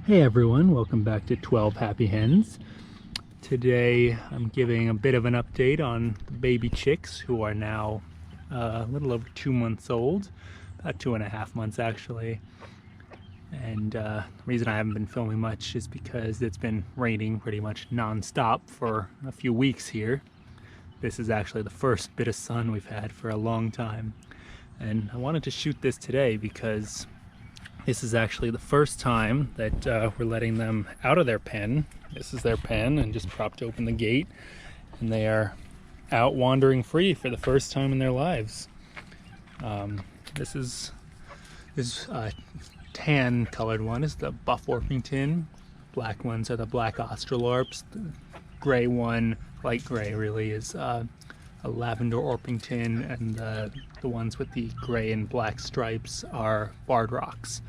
Hey everyone, welcome back to 12 Happy Hens. Today I'm giving a bit of an update on the baby chicks who are now a little over 2 months old, about 2.5 months actually. And the reason I haven't been filming much is because it's been raining pretty much non-stop for a few weeks here. This is actually the first bit of sun we've had for a long time. And I wanted to shoot this today because this is actually the first time that we're letting them out of their pen. This is their pen, and just propped open the gate, and they are out wandering free for the first time in their lives. This tan colored one is the buff Orpington. Black ones are the black Australorps. The gray one, light gray really, is a lavender Orpington, and the ones with the gray and black stripes are barred rocks.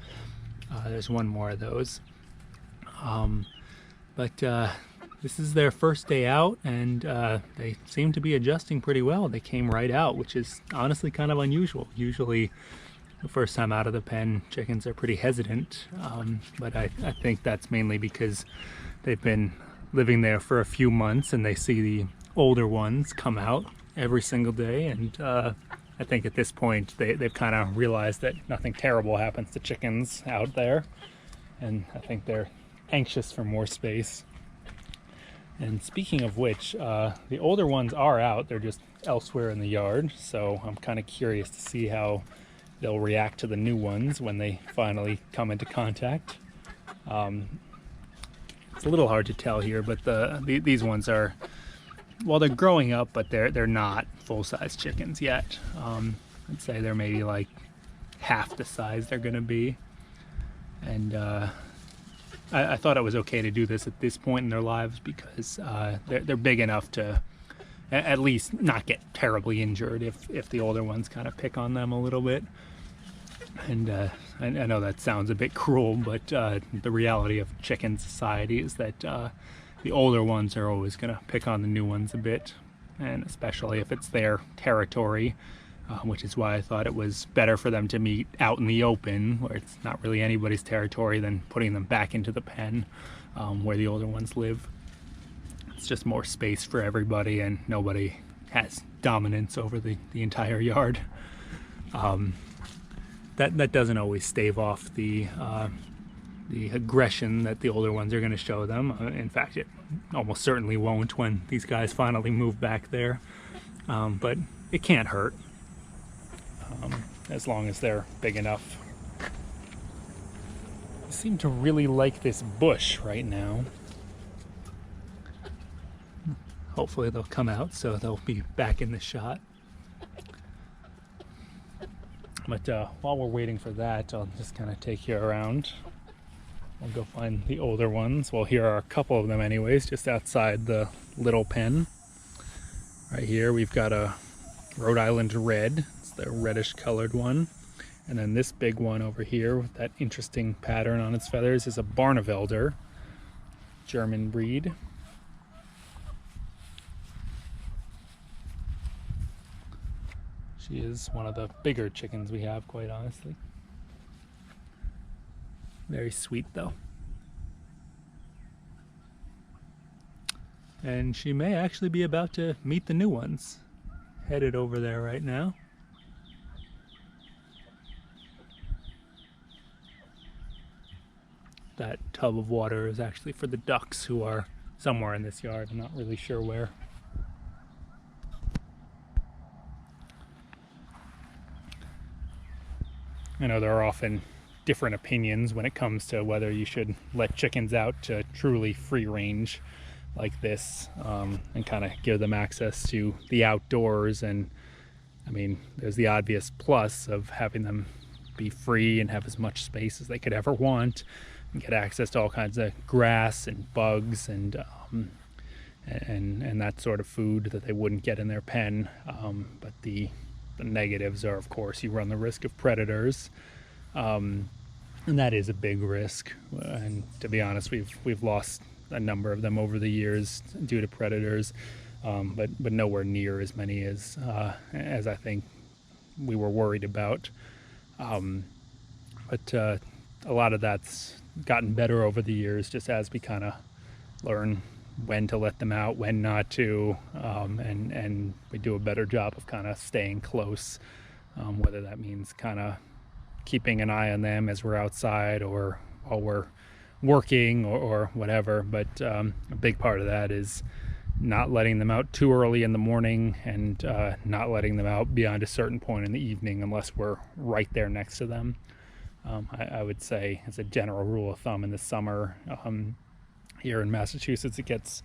There's one more of those. But this is their first day out, and they seem to be adjusting pretty well. They came right out, which is honestly kind of unusual. Usually the first time out of the pen, chickens are pretty hesitant, but I think that's mainly because they've been living there for a few months and they see the older ones come out every single day, and I think at this point they've kind of realized that nothing terrible happens to chickens out there, and I think they're anxious for more space. And speaking of which, the older ones are out. They're just elsewhere in the yard, so I'm kind of curious to see how they'll react to the new ones when they finally come into contact. It's a little hard to tell here, but these ones are, well, they're growing up, but they're not full-size chickens yet. I'd say they're maybe like half the size they're gonna be. And I thought it was okay to do this at this point in their lives because they're big enough to at least not get terribly injured if the older ones kind of pick on them a little bit. And I know that sounds a bit cruel, but the reality of chicken society is that the older ones are always going to pick on the new ones a bit, and especially if it's their territory, which is why I thought it was better for them to meet out in the open, where it's not really anybody's territory, than putting them back into the pen where the older ones live. It's just more space for everybody, and nobody has dominance over the entire yard. That doesn't always stave off the aggression that the older ones are going to show them. In fact, it almost certainly won't when these guys finally move back there. But it can't hurt, as long as they're big enough. They seem to really like this bush right now. Hopefully they'll come out, so they'll be back in the shot. But while we're waiting for that, I'll just kind of take you around. I'll go find the older ones. Well, here are a couple of them anyways, just outside the little pen. Right here we've got a Rhode Island Red. It's the reddish colored one. And then this big one over here with that interesting pattern on its feathers is a Barnevelder, German breed. She is one of the bigger chickens we have, quite honestly. Very sweet though. And she may actually be about to meet the new ones. Headed over there right now. That tub of water is actually for the ducks, who are somewhere in this yard. I'm not really sure where. I know there are often different opinions when it comes to whether you should let chickens out to truly free range like this, and kind of give them access to the outdoors. And I mean, there's the obvious plus of having them be free and have as much space as they could ever want, and get access to all kinds of grass and bugs and that sort of food that they wouldn't get in their pen. But the negatives are, of course, you run the risk of predators, and that is a big risk. And to be honest, we've lost a number of them over the years due to predators, but nowhere near as many as I think we were worried about. But a lot of that's gotten better over the years, just as we kind of learn when to let them out, when not to, and we do a better job of kind of staying close, whether that means kind of keeping an eye on them as we're outside or while we're working or whatever. But a big part of that is not letting them out too early in the morning, and not letting them out beyond a certain point in the evening unless we're right there next to them. I would say, as a general rule of thumb, in the summer, here in Massachusetts, it gets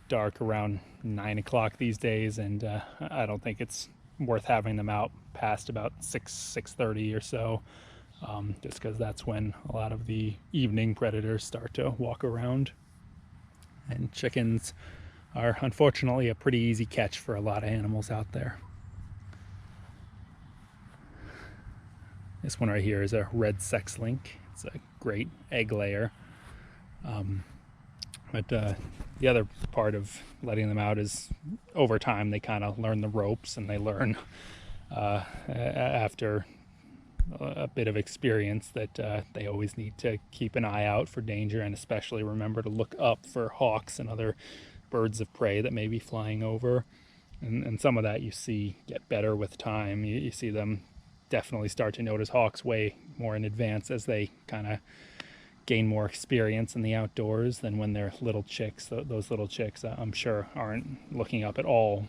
dark around 9 o'clock these days, and I don't think it's worth having them out past about 6:30 or so, just because that's when a lot of the evening predators start to walk around. And chickens are unfortunately a pretty easy catch for a lot of animals out there. This one right here is a red sex link. It's a great egg layer. But the other part of letting them out is, over time, they kind of learn the ropes, and they learn after a bit of experience that they always need to keep an eye out for danger, and especially remember to look up for hawks and other birds of prey that may be flying over. And some of that you see get better with time. You see them definitely start to notice hawks way more in advance as they kind of gain more experience in the outdoors than when they're little chicks. Those little chicks, I'm sure, aren't looking up at all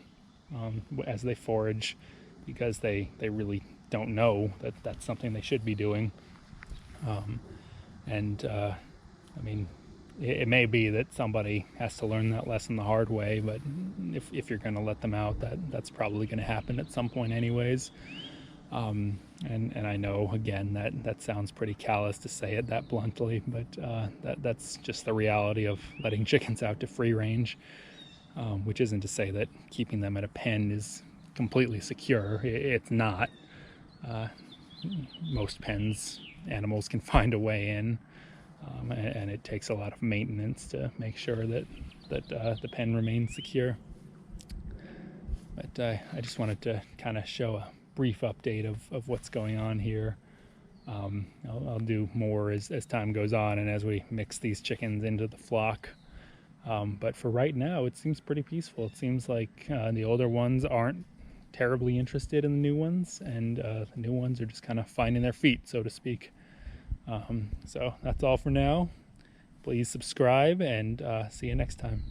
as they forage, because they really don't know that that's something they should be doing. I mean, it may be that somebody has to learn that lesson the hard way, but if you're going to let them out, that's probably going to happen at some point anyways. And I know, again, that sounds pretty callous to say it that bluntly, but that's just the reality of letting chickens out to free range, which isn't to say that keeping them at a pen is completely secure. It's not. Most pens, animals can find a way in, and it takes a lot of maintenance to make sure that the pen remains secure. But I just wanted to kind of show a brief update of what's going on here. I'll do more as time goes on and as we mix these chickens into the flock. But for right now, it seems pretty peaceful. It seems like the older ones aren't terribly interested in the new ones, and the new ones are just kind of finding their feet, so to speak. So that's all for now. Please subscribe, and see you next time.